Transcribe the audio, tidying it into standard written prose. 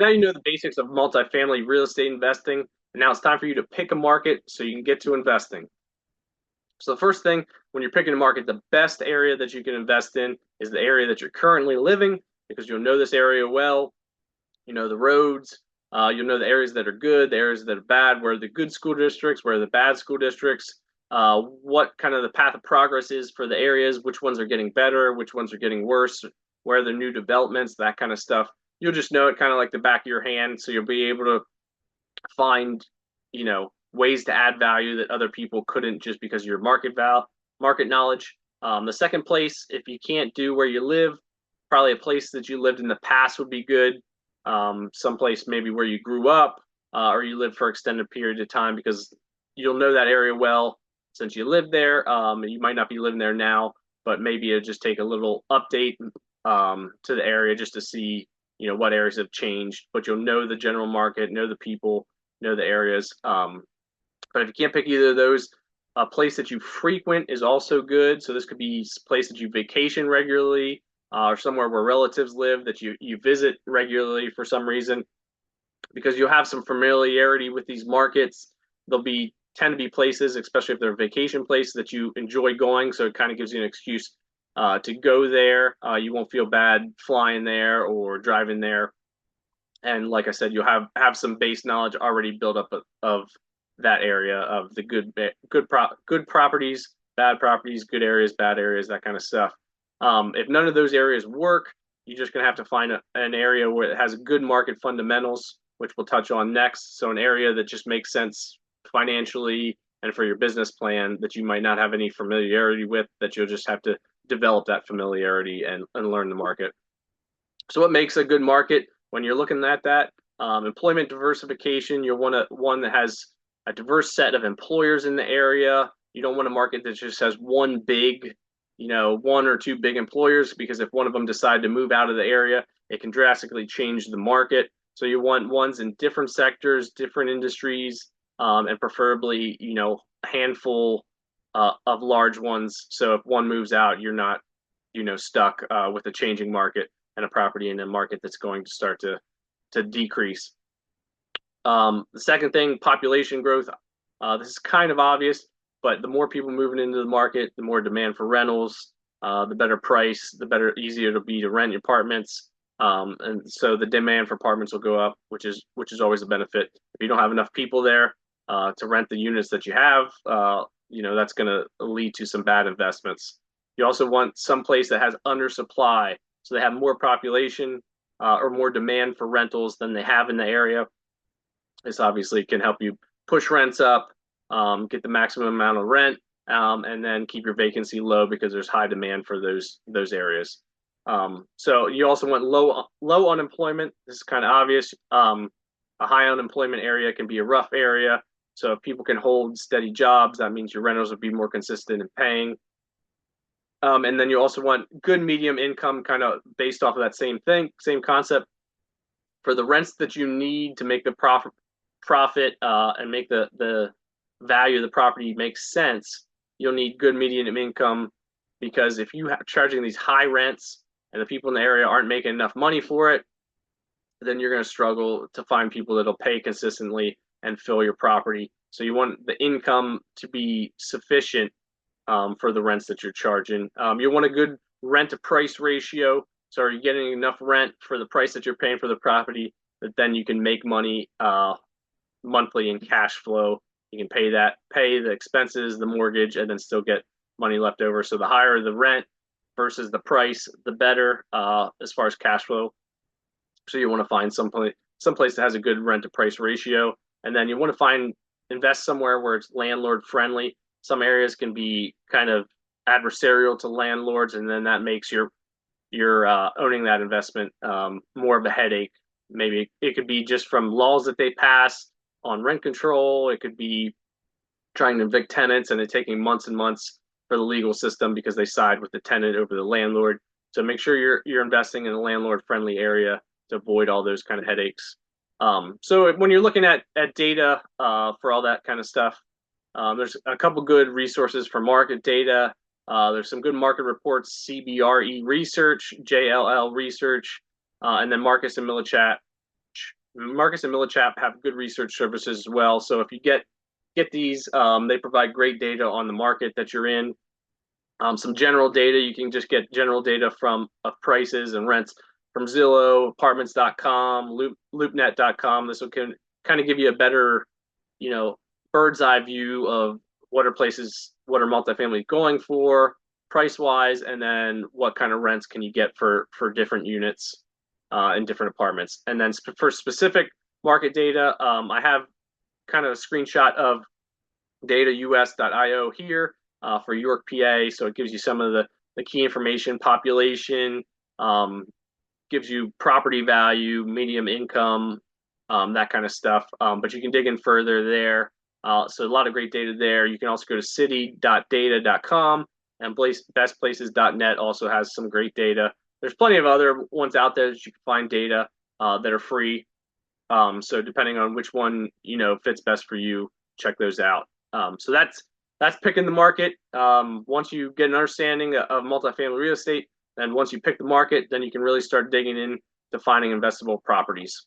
Now you know the basics of multifamily real estate investing, and now it's time for you to pick a market so you can get to investing. So the first thing when you're picking a market, the best area that you can invest in is the area that you're currently living because you'll know this area well. You know the roads, you'll know the areas that are good, the areas that are bad, where are the good school districts, where are the bad school districts, what kind of the path of progress is for the areas, which ones are getting better, which ones are getting worse, where are the new developments, that kind of stuff. You'll just know it kind of like the back of your hand, so you'll be able to find, ways to add value that other people couldn't just because of your market knowledge. The second place, if you can't do where you live, probably a place that you lived in the past would be good. Someplace maybe where you grew up or you lived for extended period of time because you'll know that area well since you lived there. You might not be living there now, but maybe it'll just take a little update to the area just to see what areas have changed. But you'll know the general market, know the people, know the areas. But if you can't pick either of those, a place that you frequent is also good. So this could be a place that you vacation regularly, or somewhere where relatives live that you visit regularly for some reason, because you'll have some familiarity with these markets. They'll be tend to be places, especially if they're vacation places that you enjoy going. So it kind of gives you an excuse to go there. You won't feel bad flying there or driving there. And like I said, you'll have some base knowledge already built up of that area, of the good properties, bad properties, good areas, bad areas, that kind of stuff. If none of those areas work, you're just going to have to find an area where it has good market fundamentals, which we'll touch on next. So an area that just makes sense financially and for your business plan that you might not have any familiarity with, that you'll just have to develop that familiarity and learn the market. So what makes a good market when you're looking at that? Employment diversification. You'll want one that has a diverse set of employers in the area. You don't want a market that just has one or two big employers, because if one of them decide to move out of the area, it can drastically change the market. So you want ones in different sectors, different industries, and preferably, a handful of large ones. So if one moves out, you're not, stuck with a changing market and a property in a market that's going to start to decrease. The second thing, population growth. This is kind of obvious, but the more people moving into the market, the more demand for rentals, the better price, the better, easier it'll be to rent apartments. And so the demand for apartments will go up, which is always a benefit. If you don't have enough people there to rent the units that you have, that's going to lead to some bad investments. You also want some place that has undersupply, so they have more population or more demand for rentals than they have in the area. This obviously can help you push rents up, get the maximum amount of rent, and then keep your vacancy low because there's high demand for those areas. So you also want low unemployment. This is kind of obvious. A high unemployment area can be a rough area. So if people can hold steady jobs, that means your rentals will be more consistent in paying. And then you also want good medium income, kind of based off of that same concept. For the rents that you need to make the profit and make the value of the property make sense, you'll need good medium income, because if you have charging these high rents and the people in the area aren't making enough money for it, then you're going to struggle to find people that'll pay consistently and fill your property. So you want the income to be sufficient for the rents that you're charging. You want a good rent to price ratio. So are you getting enough rent for the price that you're paying for the property that then you can make money monthly in cash flow? You can pay the expenses, the mortgage, and then still get money left over. So the higher the rent versus the price, the better as far as cash flow. So you want to find some place that has a good rent to price ratio, and then you want to invest somewhere where it's landlord friendly. Some areas can be kind of adversarial to landlords, and then that makes your owning that investment more of a headache. Maybe it could be just from laws that they pass on rent control. It could be trying to evict tenants and it taking months and months for the legal system because they side with the tenant over the landlord. So make sure you're investing in a landlord friendly area to avoid all those kind of headaches. So when you're looking at data for all that kind of stuff, there's a couple good resources for market data. There's some good market reports: CBRE Research, JLL Research, and then Marcus and Millichap Marcus and Millichap have good research services as well. So if you get these, they provide great data on the market that you're in. Some general data, you can just get general data from prices and rents from Zillow, apartments.com, loopnet.com. This will kind of give you a better, bird's eye view of what are multifamily going for price wise, and then what kind of rents can you get for different units in different apartments. And then for specific market data, I have kind of a screenshot of dataus.io here for York, PA. So it gives you some of the key information, population, gives you property value, medium income, that kind of stuff. But you can dig in further there. So a lot of great data there. You can also go to city.data.com, and bestplaces.net also has some great data. There's plenty of other ones out there that you can find data that are free. So depending on which one fits best for you, check those out. So that's picking the market. Once you get an understanding of multifamily real estate, then once you pick the market, then you can really start digging in to finding investable properties.